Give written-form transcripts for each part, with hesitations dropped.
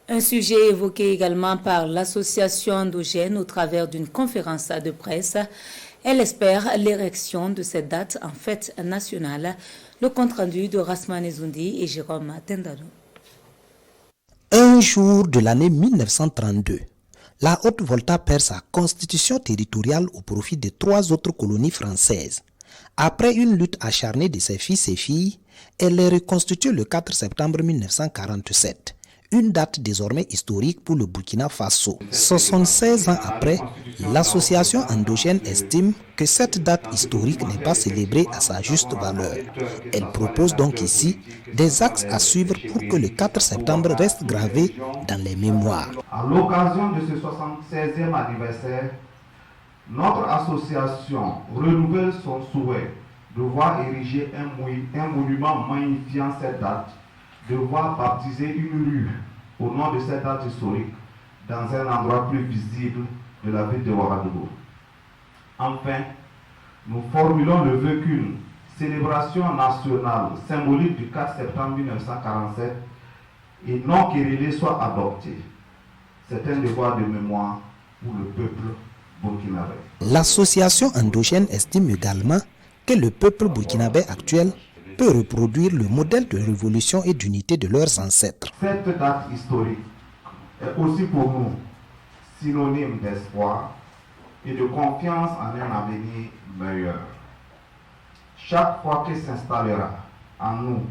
Un sujet évoqué également par l'association endogène au travers d'une conférence de presse. Elle espère l'érection de cette date en fête nationale. Le compte-rendu de Rasmane Zoundi et Jérôme Tendado. Un jour de l'année 1932, la Haute-Volta perd sa constitution territoriale au profit de 3 autres colonies françaises. Après une lutte acharnée de ses fils et filles, elle les reconstitue le 4 septembre 1947. Une date désormais historique pour le Burkina Faso. 76 ans après, l'association endogène estime que cette date historique n'est pas célébrée à sa juste valeur. Elle propose donc ici des axes à suivre pour que le 4 septembre reste gravé dans les mémoires. À l'occasion de ce 76e anniversaire, notre association renouvelle son souhait de voir ériger un monument magnifiant cette date, de voir baptiser une rue au nom de cette date historique dans un endroit plus visible de la ville de Ouagadougou. Enfin, nous formulons le vœu qu'une célébration nationale symbolique du 4 septembre 1947 et non querellée soit adoptée. C'est un devoir de mémoire pour le peuple burkinabé. L'association endogène estime également que le peuple burkinabé actuel peut reproduire le modèle de révolution et d'unité de leurs ancêtres. Cette date historique est aussi pour nous synonyme d'espoir et de confiance en un avenir meilleur. Chaque fois que s'installera en nous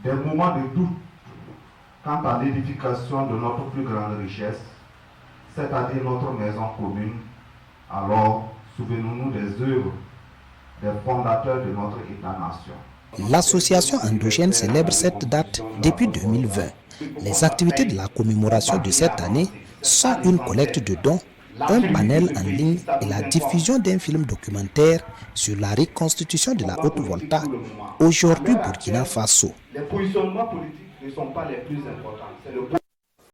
des moments de doute quant à l'édification de notre plus grande richesse, c'est-à-dire notre maison commune, alors souvenons-nous des œuvres des fondateurs de notre État-nation. L'association endogène célèbre cette date depuis 2020. Les activités de la commémoration de cette année sont une collecte de dons, un panel en ligne et la diffusion d'un film documentaire sur la reconstitution de la Haute-Volta, aujourd'hui Burkina Faso. Les positionnements politiques ne sont pas les plus importants.